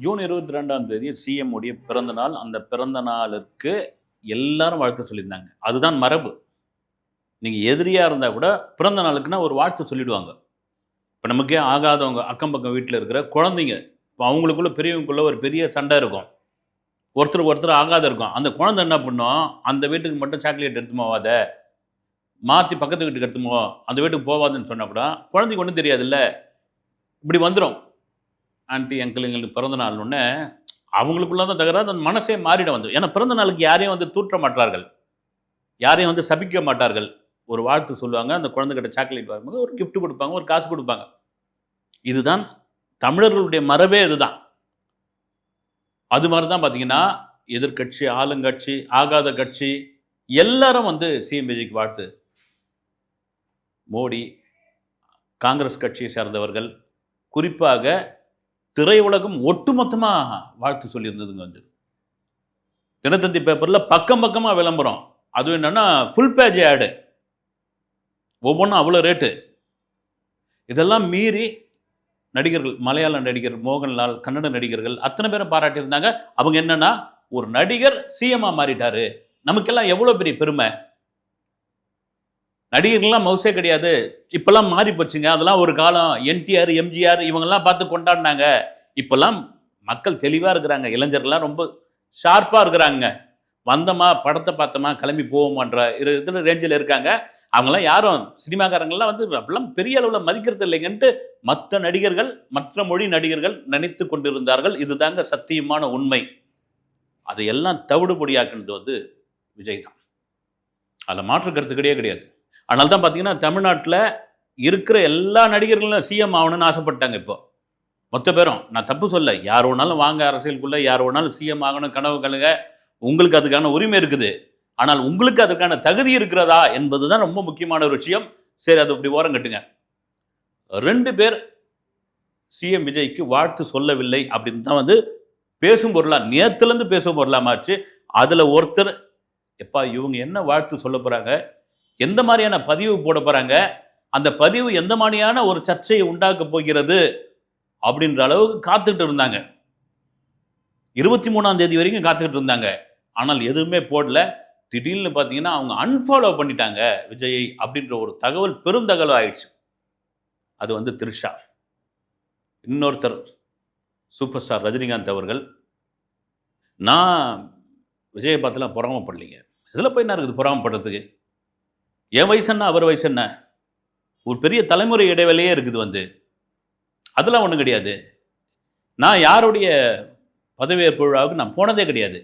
June 22ஆம் தேதி CM உடைய பிறந்த நாள். அந்த பிறந்த நாளுக்கு எல்லாரும் வாழ்த்து சொல்லியிருந்தாங்க. அதுதான் மரபு. நீங்க எதிரியா இருந்தா கூட பிறந்த நாளுக்குன்னா ஒரு வாழ்த்து சொல்லிடுவாங்க. இப்ப நமக்கே ஆகாதவங்க அக்கம் பக்கம் வீட்ல இருக்கிற குழந்தைங்க, இப்ப அவங்களுக்குள்ள பெரியவங்களுக்குள்ள ஒரு பெரிய சண்டை இருக்கும். ஒருத்தருக்கு ஒருத்தர் ஆகாது இருக்கும். அந்த குழந்தை என்ன பண்ணும், அந்த வீட்டுக்கு மட்டும் சாக்லேட் எடுத்துட்டு போவாத, மாத்தி பக்கத்து வீட்டுக்கு எடுத்துட்டு போ, அந்த வீட்டுக்கு போவாதன்னு சொன்னா கூட குழந்தைக்கு ஒண்ணும் தெரியாதுல்ல. இப்படி வந்துரும். ஆன்டி, அங்கிள் எங்களுக்கு பிறந்த நாள்னோனே, அவங்களுக்குள்ள தான் தகராறு, அந்த மனசே மாறிடும் வந்து. ஏன்னா பிறந்த நாளுக்கு யாரையும் வந்து தூற்ற மாட்டார்கள். யாரையும் வந்து சபிக்க மாட்டார்கள். ஒரு வாழ்த்து சொல்லுவாங்க. அந்த குழந்தைகிட்ட சாக்லேட் வாங்கும்போது ஒரு கிஃப்ட் குடுப்பாங்க, ஒரு காசு குடுப்பாங்க. இதுதான் தமிழர்களுடைய மரபே இதுதான். அது மாரி தான் பார்த்தீங்கன்னா, எதிர்க்கட்சி, ஆளுங்கட்சி, ஆகாத கட்சி எல்லாரும் வந்து சிஎம் விஜய்க்கு வாழ்த்து. மோடி, காங்கிரஸ் கட்சியை சேர்ந்தவர்கள், குறிப்பாக திரையுலகம் ஒட்டுமொத்தமா வாழ்த்து சொல்லியிருந்ததுங்க வந்து. தினத்தந்தி பேப்பர்ல பக்கம் பக்கமா விளம்பரம். அதுவும் என்னன்னா ஃபுல் பேஜ் ஆடு. ஒவ்வொன்றும் அவ்வளோ ரேட்டு. இதெல்லாம் மீறி நடிகர்கள், மலையாள நடிகர் மோகன்லால், கன்னட நடிகர்கள் அத்தனை பேரும் பாராட்டியிருந்தாங்க. அவங்க என்னன்னா, ஒரு நடிகர் சிஎம்மா மாறிட்டாரு. நமக்கெல்லாம் எவ்வளோ பெரிய பெருமை. நடிகர்கள்லாம் மவுசே கிடையாது. இப்பெல்லாம் மாறி போச்சுங்க. அதெல்லாம் ஒரு காலம். என்டிஆர், எம்ஜிஆர் இவங்கெல்லாம் பார்த்து கொண்டாடினாங்க. இப்பெல்லாம் மக்கள் தெளிவா இருக்கிறாங்க. இளைஞர்கள்லாம் ரொம்ப ஷார்ப்பா இருக்கிறாங்க. வந்தோமா, படத்தை பார்த்தோமா, கிளம்பி போவோமான்ற இதில் ரேஞ்சில் இருக்காங்க. அவங்கெல்லாம் யாரும் சினிமாக்காரங்கள்லாம் வந்து அப்படிலாம் பெரிய அளவில் மதிக்கிறது இல்லைங்கன்ட்டு மற்ற நடிகர்கள், மற்ற மொழி நடிகர்கள் நினைத்து கொண்டிருந்தார்கள். இதுதாங்க சத்தியமான உண்மை. அதையெல்லாம் தவிடுபொடியாக்குனது வந்து விஜய் தான். அதில் மாற்று கருத்து கிடையவே கிடையாது. அதனால தான் பார்த்தீங்கன்னா, தமிழ்நாட்டில் இருக்கிற எல்லா நடிகர்களும் சிஎம் ஆகணும்னு ஆசைப்பட்டாங்க இப்போ. மொத்த பேரும். நான் தப்பு சொல்ல. யார் வேணாலும் வாங்க அரசியலுக்குள்ள, யார் வேணாலும் சிஎம் ஆகணும் கனவு கழுங்க. உங்களுக்கு அதுக்கான உரிமை இருக்குது. ஆனால் உங்களுக்கு அதற்கான தகுதி இருக்கிறதா என்பது தான் ரொம்ப முக்கியமான ஒரு விஷயம். சரி, அது இப்படி ஓரம் கட்டுங்க. 2 பேர் சிஎம் விஜய்க்கு வாழ்த்து சொல்லவில்லை அப்படின்னு தான் வந்து பேசும் பொருளா, நேத்துலேருந்து பேசும் பொருளா மாச்சு. அதில் ஒருத்தர், எப்பா இவங்க என்ன வாழ்த்து சொல்ல போறாங்க, எந்த மாதிரியான பதிவு போட போறாங்க, அந்த பதிவு எந்த மாதிரியான ஒரு சர்ச்சையை உண்டாக்க போகிறது அப்படின்ற அளவுக்கு காத்துக்கிட்டு இருந்தாங்க. 23ஆம் தேதி வரைக்கும் காத்துக்கிட்டு இருந்தாங்க. ஆனால் எதுவுமே போடல. திடீர்னு பார்த்தீங்கன்னா அவங்க அன்ஃபாலோ பண்ணிட்டாங்க விஜயை அப்படின்ற ஒரு தகவல் பெருந்தகவல் ஆயிடுச்சு. அது வந்து த்ரிஷா. இன்னொருத்தர் சூப்பர் ஸ்டார் ரஜினிகாந்த் அவர்கள், நான் விஜயை பார்த்துலாம் பொறாமப்படலைங்க. இதில் போய் என்ன இருக்குது பொறாமப்படுறதுக்கு? என் வயசு என்ன, அவர் வயசு என்ன? ஒரு பெரிய தலைமுறை இடைவெளியே இருக்குது வந்து. அதெல்லாம் ஒன்றும் கிடையாது. நான் யாருடைய பதவியேற்பு விழாவுக்கு நான் போனதே கிடையாது.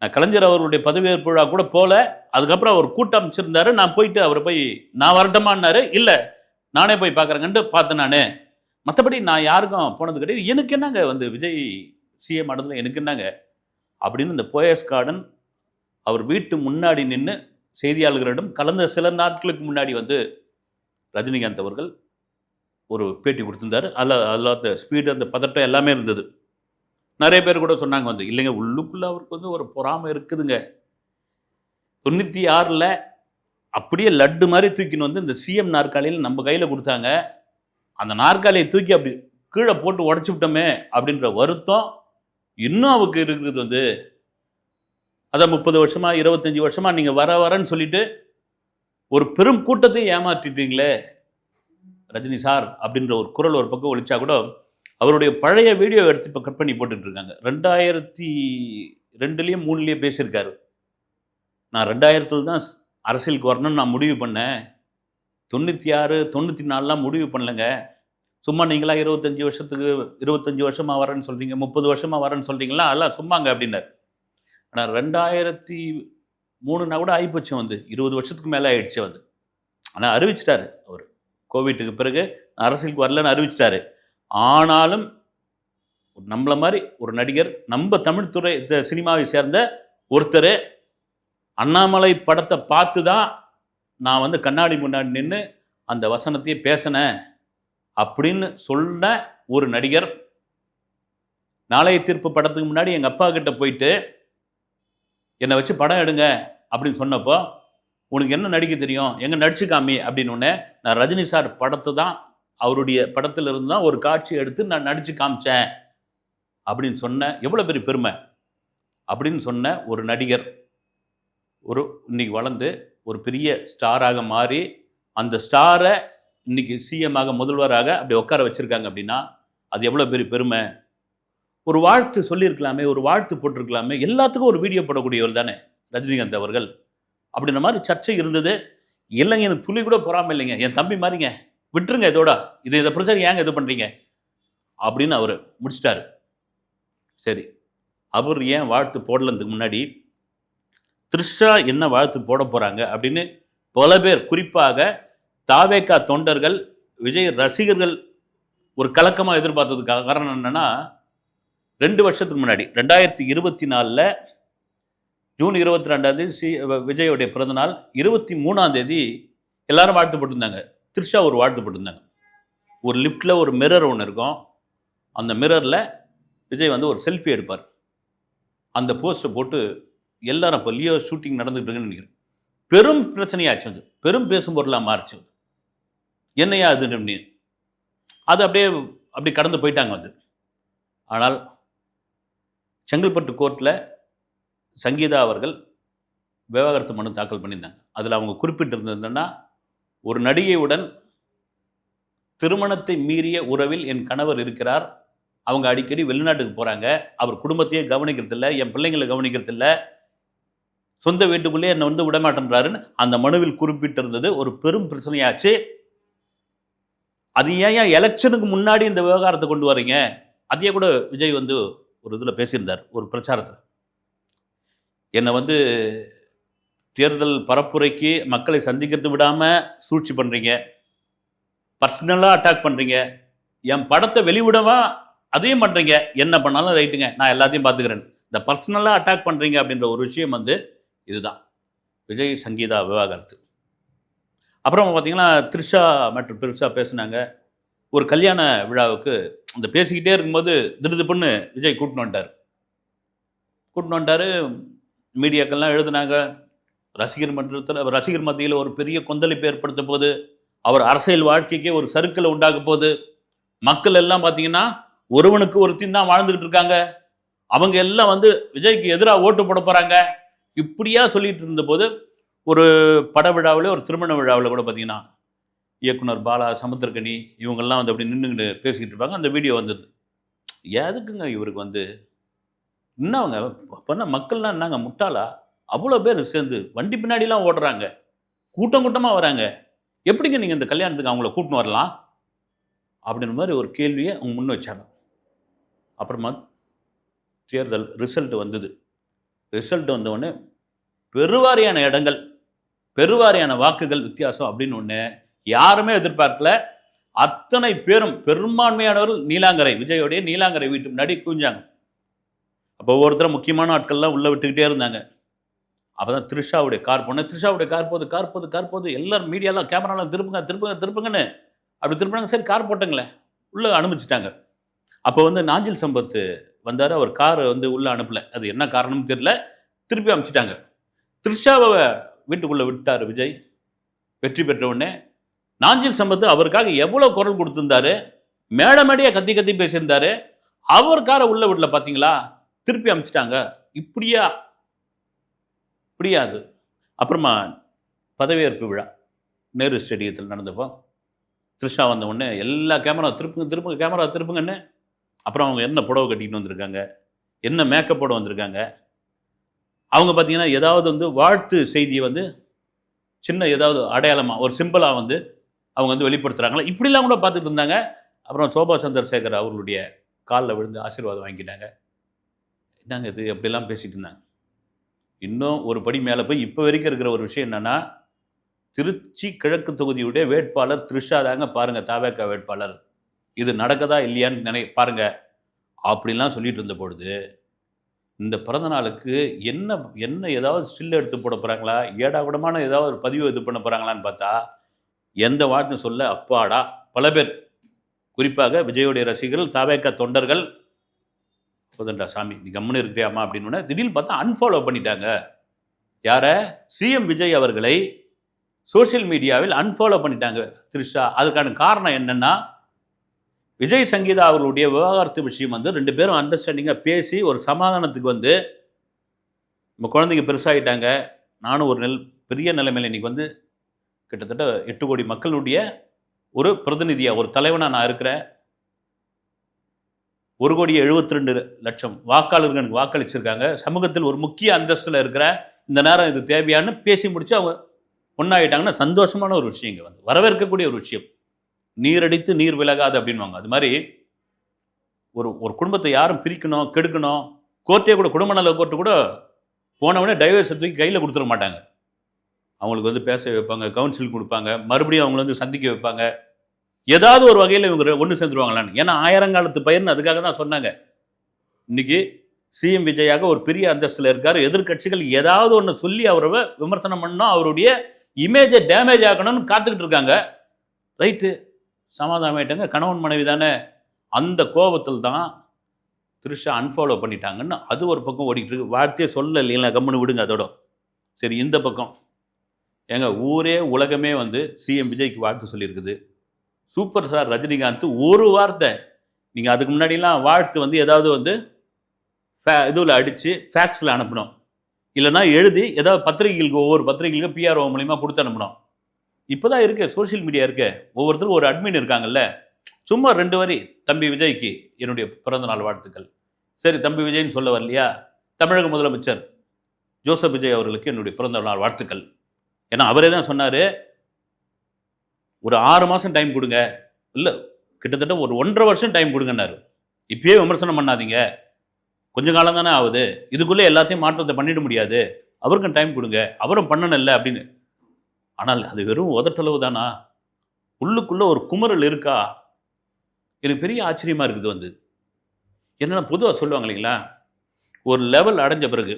நான் கலைஞர் அவர்களுடைய பதவியேற்பு விழா கூட போல. அதுக்கப்புறம் அவர் கூட்டம் அமைச்சிருந்தாரு. நான் போயிட்டு அவரை போய் நான் வரட்டுமான்னாரு. இல்லை, நானே போய் பார்க்குறேங்கன்ட்டு பார்த்தேன் நான். மற்றபடி நான் யாருக்கும் போனது கிடையாது. எனக்கு என்னங்க வந்து விஜய் சிஎம் ஆனதில் எனக்கு என்னங்க அப்படின்னு இந்த போயஸ் கார்டன் அவர் வீட்டு முன்னாடி நின்று செய்தியாளர்களிடம் கலந்த சில நாட்களுக்கு முன்னாடி வந்து ரஜினிகாந்த் அவர்கள் ஒரு பேட்டி கொடுத்திருந்தாரு. அதில் அந்த ஸ்பீடு, அந்த பதட்டம் எல்லாமே இருந்தது. நிறைய பேர் கூட சொன்னாங்க வந்து, இல்லைங்க உள்ளுக்குள்ள அவருக்கு வந்து ஒரு பொறாமை இருக்குதுங்க. 96ல் அப்படியே லட்டு மாதிரி தூக்கின்னு வந்து இந்த சிஎம் நாற்காலியில் நம்ம கையில் கொடுத்தாங்க. அந்த நாற்காலியை தூக்கி அப்படி கீழே போட்டு உடச்சி விட்டோமே அப்படின்ற வருத்தம் இன்னும் அவருக்கு இருக்குது வந்து. அதான் 30 வருஷமா 25 வருஷமா நீங்க வரன்னு சொல்லிட்டு ஒரு பெரும் கூட்டத்தை ஏமாற்றிட்டீங்களே ரஜினி சார் அப்படின்ற ஒரு குரல் ஒரு பக்கம் ஒழிச்சா கூட, அவருடைய பழைய வீடியோ எடுத்து இப்போ கட் பண்ணி போட்டுட்டு இருக்காங்க. 2002லயும் 3லயும் பேசியிருக்காரு. நான் 2000ல் தான் அரசியலுக்கு வரணும்னு நான் முடிவு பண்ணேன். 96, 94லாம் முடிவு பண்ணலைங்க. சும்மா நீங்களா 25 வருஷமா வரேன்னு சொல்றீங்க, 30 வருஷமா வரேன்னு சொல்றீங்களா, அதெல்லாம் சும்மாங்க அப்படின்னாரு. ஆனால் 2003னா கூட ஆகிப்போச்சு வந்து, 20 வருஷத்துக்கு மேலே ஆயிடுச்சு வந்து. ஆனால் அறிவிச்சிட்டாரு அவர், கோவிட்டுக்கு பிறகு அரசியலுக்கு வரலன்னு அறிவிச்சிட்டாரு. ஆனாலும் நம்மள மாதிரி ஒரு நடிகர், நம்ம தமிழ் துறை சினிமாவை சேர்ந்த ஒருத்தர், அண்ணாமலை படத்தை பார்த்து தான் நான் வந்து கண்ணாடி முன்னாடி நின்று அந்த வசனத்தையே பேசினேன் அப்படின்னு சொன்ன ஒரு நடிகர், நாளைய தீர்ப்பு படத்துக்கு முன்னாடி எங்கள் அப்பா கிட்ட போயிட்டு என்னை வச்சு படம் எடுங்க அப்படின்னு சொன்னப்போ, உனக்கு என்ன நடிக்க தெரியும், எங்கே நடிச்சு காமி அப்படின்னு ஒன்று, நான் ரஜினி சார் படத்தை தான், அவருடைய படத்தில் இருந்து தான் ஒரு காட்சி எடுத்து நான் நடித்து காமிச்சேன் அப்படின்னு சொன்ன எவ்வளோ பெரிய பெருமை அப்படின்னு சொன்ன ஒரு நடிகர் இன்னைக்கு வளர்ந்து ஒரு பெரிய ஸ்டாராக மாறி அந்த ஸ்டாரை இன்னைக்கு சிஎம்மாக முதல்வராக அப்படி உட்கார வச்சிருக்காங்க அப்படின்னா அது எவ்வளோ பெரிய பெருமை. ஒரு வாழ்த்து சொல்லியிருக்கலாமே, ஒரு வாழ்த்து போட்டிருக்கலாமே, எல்லாத்துக்கும் ஒரு வீடியோ போடக்கூடியவர் தானே ரஜினிகாந்த் அவர்கள். அப்படின்ற மாதிரி சர்ச்சை இருந்தது. இல்லைங்க, எனக்கு துளி கூட பொறாமல் இல்லைங்க, என் தம்பி மாதிரிங்க, விட்டுருங்க இதோட, இதை பிரச்சனை ஏங்க இது பண்ணுறீங்க அப்படின்னு அவர் முடிச்சிட்டாரு. சரி, அவர் ஏன் வாழ்த்து போடலதுக்கு முன்னாடி த்ரிஷா என்ன வாழ்த்து போட போகிறாங்க அப்படின்னு பல பேர், குறிப்பாக தாவேகா தொண்டர்கள், விஜய் ரசிகர்கள் ஒரு கலக்கமாக எதிர்பார்த்ததுக்காக காரணம் என்னென்னா, 2 வருஷத்துக்கு முன்னாடி 2024 ஜூன் 22 விஜயோடைய பிறந்தநாள், 23 எல்லாரும் வாழ்த்து போட்டிருந்தாங்க. த்ரிஷா ஒரு வாழ்த்து போட்டிருந்தாங்க. ஒரு லிஃப்டில் ஒரு மிரர் ஒன்று இருக்கும், அந்த மிரரில் விஜய் ஒரு செல்ஃபி எடுப்பார். அந்த போஸ்ட்டை போட்டு எல்லாரும் இப்போ லியோ ஷூட்டிங் நடந்துகிட்டு இருக்குன்னு நினைக்கிறேன், பெரும் பிரச்சனையாச்சு, அது பெரும் பேசும் பொருளாக மாறிச்சு. என்னையா அது அது அப்படியே கடந்து போயிட்டாங்க அது. ஆனால் செங்கல்பட்டு கோர்ட்டில் சங்கீதா அவர்கள் விவாகரத்து மனு தாக்கல் பண்ணியிருந்தாங்க. அதில் அவங்க குறிப்பிட்டிருந்ததுன்னா, ஒரு நடிகையுடன் திருமணத்தை மீறிய உறவில் என் கணவர் இருக்கிறார், அவங்க அடிக்கடி வெளிநாட்டுக்கு போகிறாங்க, அவர் குடும்பத்தையே கவனிக்கிறதில்ல, என் பிள்ளைங்களை கவனிக்கிறதில்ல, சொந்த வீட்டுக்குள்ளேயே என்னை விடமாட்டேன்றாருன்னு அந்த மனுவில் குறிப்பிட்டிருந்தது. ஒரு பெரும் பிரச்சனையாச்சு. அது ஏன் எலெக்ஷனுக்கு முன்னாடி இந்த விவகாரத்தை கொண்டு வரீங்க? அதையே கூட விஜய் ஒரு இதில் பேசியிருந்தார், ஒரு பிரச்சாரத்தில். என்னை தேர்தல் பரப்புரைக்கு மக்களை சந்திக்கிறது விடாமல் சூழ்ச்சி பண்ணுறீங்க, பர்சனலாக அட்டாக் பண்ணுறீங்க, என் படத்தை வெளிவிடவா அதையும் பண்ணுறீங்க, என்ன பண்ணாலும் ரைட்டுங்க, நான் எல்லாத்தையும் பார்த்துக்கிறேன். இந்த பர்சனலாக அட்டாக் பண்ணுறீங்க அப்படின்ற ஒரு விஷயம் இதுதான் விஜய் சங்கீதா விவாகரத்து. அப்புறம் பார்த்தீங்கன்னா, த்ரிஷா மற்றும் பெருசா பேசினாங்க. ஒரு கல்யாண விழாவுக்கு அந்த பேசிக்கிட்டே இருக்கும்போது திடுதிப்புன்னு விஜய் கூட்டின்னு வந்துட்டார். மீடியாக்கள்லாம் எழுதுனாங்க. ரசிகர் மத்தியில் ஒரு பெரிய கொந்தளிப்பு ஏற்படுத்த போது, அவர் அரசியல் வாழ்க்கைக்கே ஒரு சறுக்கலை உண்டாக்க போது, மக்கள் எல்லாம் பார்த்தீங்கன்னா ஒருவனுக்கு ஒருத்தின் தான் வாழ்ந்துகிட்டு இருக்காங்க, அவங்க எல்லாம் விஜய்க்கு எதிராக ஓட்டு போட போகிறாங்க, இப்படியா சொல்லிட்டு இருந்தபோது, ஒரு பட விழாவில், ஒரு திருமண விழாவில் கூட பார்த்தீங்கன்னா இயக்குனர் பாலா, சமுத்திரக்கனி இவங்கெல்லாம் அப்படி நின்றுக்கிட்டு பேசிக்கிட்டு இருப்பாங்க. அந்த வீடியோ வந்தது. எதுக்குங்க இவருக்கு என்னவங்க பண்ண மக்கள்லாம் என்னங்க முட்டாளா? அவ்வளோ பேர் சேர்ந்து வண்டி பின்னாடிலாம் ஓடுறாங்க, கூட்டம் கூட்டமாக வராங்க, எப்படிங்க நீங்கள் இந்த கல்யாணத்துக்கு அவங்கள கூட்டின்னு வரலாம் அப்படின்ற மாதிரி ஒரு கேள்வியை அவங்க முன் வச்சாங்க. அப்புறமா தேர்தல் ரிசல்ட் வந்தது. ரிசல்ட் வந்தவுடனே பெருவாரியான இடங்கள், பெருவாரியான வாக்குகள் வித்தியாசம் அப்படின்னு ஒன்று யாருமே எதிர்பார்க்கல. அத்தனை பேரும், பெரும்பான்மையானவர்கள் நீலாங்கரை, விஜயோடைய நீலாங்கரை வீட்டு முன்னாடி குவிஞ்சாங்க. அப்போ ஒவ்வொருத்தரும் முக்கியமான ஆட்கள்லாம் உள்ளே விட்டுக்கிட்டே இருந்தாங்க. அப்போ தான் த்ரிஷாவுடைய கார் போனேன், த்ரிஷாவுடைய கார் போகுது, எல்லாரும் மீடியாலாம் கேமராலாம் திருப்புங்கன்னு அப்படி திருப்பினாங்க. சரி, கார் போட்டங்களேன், உள்ளே அனுப்பிச்சிட்டாங்க. அப்போ நாஞ்சில் சம்பத் வந்தார், அவர் கார் உள்ளே அனுப்பலை, அது என்ன காரணம்னு தெரியல, திருப்பி அனுப்பிச்சிட்டாங்க. த்ரிஷாவை வீட்டுக்குள்ளே விட்டார் விஜய். வெற்றி பெற்ற உடனே நாஞ்சில் சம்பத் அவருக்காக எவ்வளோ குரல் கொடுத்துருந்தாரு, மேடையாக கத்தி பேசியிருந்தாரு, அவர் காரை உள்ளே விடல, பார்த்தீங்களா, திருப்பி அனுப்பிச்சிட்டாங்க. இப்படியா அது. அப்புறமா பதவியேற்பு விழா நேரு ஸ்டேடியத்தில் நடந்தப்போ த்ரிஷா வந்த உடனே எல்லா கேமரா திருப்புங்க கேமரா திருப்புங்கன்னு. அப்புறம் அவங்க என்ன புடவை கட்டிட்டு வந்திருக்காங்க, என்ன மேக்கப்போட வந்திருக்காங்க, அவங்க பார்த்தீங்கன்னா ஏதாவது வாழ்த்து செய்தியை சின்ன ஏதாவது அடையாளமாக ஒரு சிம்பிளாக அவங்க வெளிப்படுத்துகிறாங்களா, இப்படிலாம் கூட பார்த்துட்டு இருந்தாங்க. அப்புறம் சோபா சந்திரசேகர் அவர்களுடைய காலில் விழுந்து ஆசீர்வாதம் வாங்கிட்டாங்க. என்னங்க இது அப்படிலாம் பேசிகிட்டு இருந்தாங்க. இன்னும் ஒரு படி மேலே போய் இப்போ வரைக்கும் இருக்கிற ஒரு விஷயம் என்னென்னா, திருச்சி கிழக்கு தொகுதியுடைய வேட்பாளர் த்ரிஷா தாங்க பாருங்கள், தாவேகா வேட்பாளர், இது நடக்கதா இல்லையான்னு பாருங்கள் அப்படிலாம் சொல்லிட்டு இருந்த பொழுது, இந்த பிறந்த நாளுக்கு என்ன ஏதாவது ஸ்டில் எடுத்து போட போகிறாங்களா, ஏடாகுடமான ஏதாவது ஒரு பதிவு இது பண்ண போகிறாங்களான்னு பார்த்தா, எந்த வாழ்த்து சொல்ல அப்பாடா பல பேர், குறிப்பாக விஜயோடைய ரசிகர்கள், தாவேகா தொண்டர்கள், போதண்டா சாமி நீ கம்முன்னு இருக்கிறியாமா அப்படின்னு திடீர்னு பார்த்தா அன்ஃபாலோ பண்ணிட்டாங்க. யாரை? சிஎம் விஜய் அவர்களை சோஷியல் மீடியாவில் அன்ஃபாலோ பண்ணிட்டாங்க த்ரிஷா. அதுக்கான காரணம் என்னன்னா, விஜய் சங்கீதா அவர்களுடைய விவாகரத்து விஷயம் வந்து 2 பேரும் அண்டர்ஸ்டாண்டிங்காக பேசி ஒரு சமாதானத்துக்கு வந்து நம்ம குழந்தைங்க பெருசாகிட்டாங்க. நானும் ஒரு பெரிய நிலைமையில் இன்றைக்கி வந்து கிட்டத்தட்ட 8 கோடி மக்களுடைய ஒரு பிரதிநிதியாக ஒரு தலைவனாக நான் இருக்கிறேன். 1,72,00,000 வாக்காளர்கள் எனக்கு வாக்களிச்சிருக்காங்க. சமூகத்தில் ஒரு முக்கிய அந்தஸ்தில் இருக்கிற இந்த நேரம் இது தேவையான்னு பேசி முடிச்சு அவங்க ஒன்றாயிட்டாங்கன்னா சந்தோஷமான ஒரு விஷயம் இங்கே வந்து வரவேற்கக்கூடிய ஒரு விஷயம். நீரடித்து நீர் விலகாது அப்படின்வாங்க. அது மாதிரி ஒரு ஒரு குடும்பத்தை யாரும் பிரிக்கணும், கெடுக்கணும், கோர்ட்டே கூட குடும்ப நல கோர்ட்டு கூட போனவொடனே டைவர்ஸ் தூக்கி கையில் கொடுத்துட மாட்டாங்க. அவங்களுக்கு வந்து பேச வைப்பாங்க, கவுன்சில் கொடுப்பாங்க, மறுபடியும் அவங்கள வந்து சந்திக்க வைப்பாங்க. ஏதாவது ஒரு வகையில் இவங்க ஒன்று சேர்ந்துருவாங்களான்னு. ஏன்னா ஆயிரங்காலத்து பயிர்னு அதுக்காக தான் சொன்னாங்க. இன்னைக்கு சிஎம் விஜயாக ஒரு பெரிய அந்தஸ்தில் இருக்கார். எதிர்கட்சிகள் ஏதாவது ஒன்று சொல்லி அவரை விமர்சனம் பண்ணணும், அவருடைய இமேஜை டேமேஜ் ஆக்கணும்னு காத்துக்கிட்டு இருக்காங்க. ரைட்டு, சமாதானம் ஆயிட்டாங்க. கணவன் மனைவி தானே. அந்த கோபத்தில் தான் த்ரிஷா அன்ஃபாலோ பண்ணிட்டாங்கன்னு அது ஒரு பக்கம் ஓடிக்கிட்டு இருக்கு. வார்த்தையே சொல்ல இல்லைங்களா, கம்முன்னு விடுங்க அதோட. சரி, இந்த பக்கம் ஏங்க ஊரே உலகமே வந்து சிஎம் விஜய்க்கு வாழ்த்து சொல்லியிருக்குது. சூப்பர் ஸ்டார் ரஜினிகாந்த் ஒரு வார்த்தை, நீங்கள் அதுக்கு முன்னாடிலாம் வாழ்த்து வந்து ஏதாவது வந்து இதில் அடித்து ஃபேக்ஸில் அனுப்பணும், இல்லைனா எழுதி ஏதாவது பத்திரிகைகளுக்கு ஒவ்வொரு பத்திரிகைகளுக்கும் பிஆர்ஓ மூலிமா கொடுத்து அனுப்பணும். இப்போ தான் இருக்குது, சோஷியல் மீடியா இருக்குது, ஒவ்வொருத்தருக்கும் ஒரு அட்மின் இருக்காங்கல்ல. சும்மா 2 வரி, தம்பி விஜய்க்கு என்னுடைய பிறந்தநாள் வாழ்த்துக்கள். சரி, தம்பி விஜய்னு சொல்ல வரலையா, தமிழக முதலமைச்சர் ஜோசப் விஜய் அவர்களுக்கு என்னுடைய பிறந்தநாள் வாழ்த்துக்கள். ஏன்னா அவரே தான் சொன்னார், ஒரு 6 மாதம் டைம் கொடுங்க, இல்லை கிட்டத்தட்ட ஒரு 1.5 வருஷம் டைம் கொடுங்கன்னாரு. இப்பயே விமர்சனம் பண்ணாதீங்க, கொஞ்சம் காலம் தானே ஆகுது, இதுக்குள்ளே எல்லாத்தையும் மாற்றத்தை பண்ணிட முடியாது, அவருக்கும் டைம் கொடுங்க, அவரும் பண்ணணும்ல அப்படின்னு. ஆனால் அது வெறும் உதட்டளவு தானா? உள்ளுக்குள்ளே ஒரு குமரல் இருக்கா? எனக்கு பெரிய ஆச்சரியமாக இருக்குது. வந்து என்னென்னா பொதுவாக சொல்லுவாங்க இல்லைங்களா, ஒரு லெவல் அடைஞ்ச பிறகு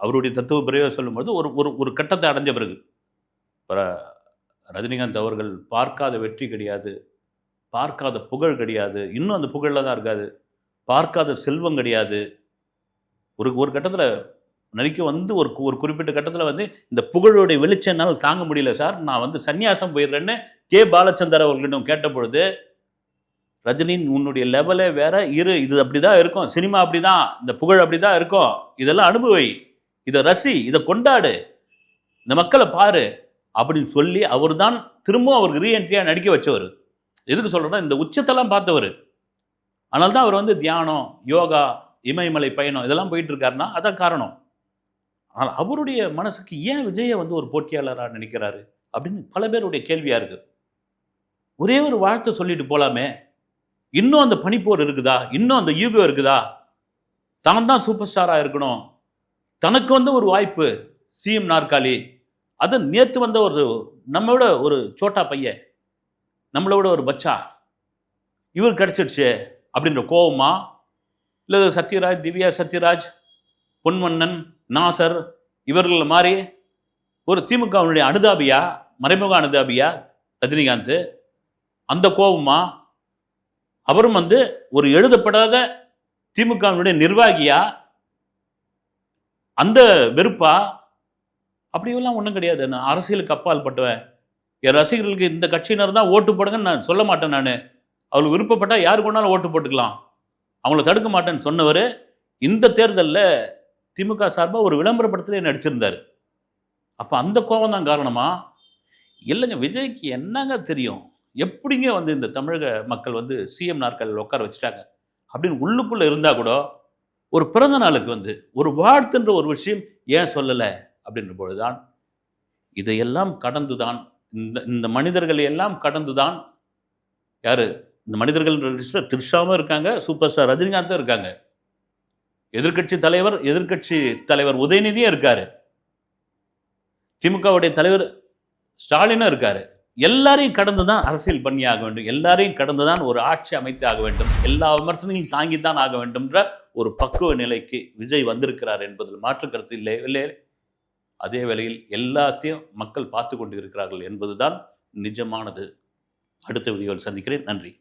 அவருடைய தத்துவ பிறகு சொல்லும்போது ஒரு கட்டத்தை அடைஞ்ச பிறகு, ரஜினிகாந்த் அவர்கள் பார்க்காத வெற்றி கிடையாது, பார்க்காத புகழ் கிடையாது, இன்னும் அந்த புகழில் தான் இருக்காது, பார்க்காத செல்வம் கிடையாது. ஒரு கட்டத்தில் நடிக்க வந்து ஒரு குறிப்பிட்ட கட்டத்தில் வந்து இந்த புகழோடைய வெளிச்சம் என்னால் தாங்க முடியல சார், நான் வந்து சன்னியாசம் போயிடுறேன்னு கே பாலச்சந்தர் அவர்களிடம் கேட்ட பொழுது, ரஜினி உன்னுடைய லெவலே வேற, இது அப்படிதான் இருக்கும், சினிமா அப்படிதான், இந்த புகழ் அப்படிதான் இருக்கும், இதெல்லாம் அனுபவி, இதை ரசி, இதை கொண்டாடு, இந்த மக்களை பாரு அப்படின்னு சொல்லி அவர் தான் திரும்பவும் அவருக்கு ரீஎன்ட்ரியாக நடிக்க வச்சவர். எதுக்கு சொல்கிறேன்னா, இந்த உச்சத்தெல்லாம் பார்த்தவர். அதனால தான் அவர் வந்து தியானம், யோகா, இமயமலை பயணம் இதெல்லாம் போயிட்டு இருக்காருன்னா அதான் காரணம். ஆனால் அவருடைய மனசுக்கு ஏன் விஜயை வந்து ஒரு போட்டியாளராக நினைக்கிறாரு அப்படின்னு பல பேருடைய கேள்வியாக இருக்குது. ஒரே ஒரு வாழ்த்தை சொல்லிட்டு போகலாமே, இன்னும் அந்த பனிப்போர் இருக்குதா, இன்னும் அந்த ஈகோ இருக்குதா, தான் சூப்பர் ஸ்டாராக இருக்கணும், தனக்கு வந்து ஒரு வாய்ப்பு சிஎம் நாற்காலி, அது நேற்று வந்த ஒரு நம்மளோட ஒரு சோட்டா பையன், நம்மளோட ஒரு பச்சா, இவர் கிடச்சிடுச்சு அப்படின்ற கோபமா, இல்லை சத்யராஜ், திவ்யா சத்யராஜ், பொன்வண்ணன், நாசர் இவர்கள் மாதிரி ஒரு திமுகவினுடைய அனுதாபியா, மறைமுக அனுதாபியா ரஜினிகாந்த், அந்த கோபமா, அவரும் வந்து ஒரு எழுதப்படாத திமுகவினுடைய நிர்வாகியா, அந்த வெறுப்பா, அப்படியெல்லாம் ஒன்றும் கிடையாது. நான் அரசியலுக்கு அப்பால் பட்டுவேன், என் ரசிகர்களுக்கு இந்த கட்சியினர் தான் ஓட்டு போடுங்கன்னு நான் சொல்ல மாட்டேன். நான் அவளுக்கு விருப்பப்பட்டால் யாருக்கு வேணாலும் ஓட்டு போட்டுக்கலாம், அவங்கள தடுக்க மாட்டேன்னு சொன்னவர் இந்த தேர்தலில் திமுக சார்பாக ஒரு விளம்பரப்படத்திலே நடிச்சிருந்தார். அப்போ அந்த கோபம் தான் காரணமா? இல்லைங்க, விஜய்க்கு என்னங்க தெரியும், எப்படிங்க வந்து இந்த தமிழக மக்கள் வந்து சிஎம் நாற்காலில் உட்கார வச்சுட்டாங்க அப்படின்னு உள்ளுக்குள்ளே இருந்தால் கூட, ஒரு பிறந்த நாளுக்கு வந்து ஒரு வாழ்த்துன்ற ஒரு விஷயம் ஏன் சொல்லலை அப்படின்ற பொழுதுதான், இதையெல்லாம் கடந்துதான், இந்த மனிதர்களை எல்லாம் கடந்துதான், யார் இந்த மனிதர்கள் த்ரிஷாவும் இருக்காங்க, சூப்பர் ஸ்டார் ரஜினிகாந்தும் இருக்காங்க, எதிர்கட்சி தலைவர் உதயநிதியும் இருக்காரு, திமுகவுடைய தலைவர் ஸ்டாலினும் இருக்காரு. எல்லாரையும் கடந்து தான் அரசியல் பண்ணி ஆக வேண்டும், எல்லாரையும் கடந்து தான் ஒரு ஆட்சி அமைத்து ஆக வேண்டும், எல்லா விமர்சனங்களையும் தாங்கித்தான் ஆக வேண்டும்ன்ற ஒரு பக்குவ நிலைக்கு விஜய் வந்திருக்கிறார் என்பதில் மாற்று கருத்து இல்லை. அதே வேளையில் எல்லாத்தையும் மக்கள் பார்த்து கொண்டு இருக்கிறார்கள் என்பதுதான் நிஜமானது. அடுத்த வீடியோவில் சந்திக்கிறேன். நன்றி.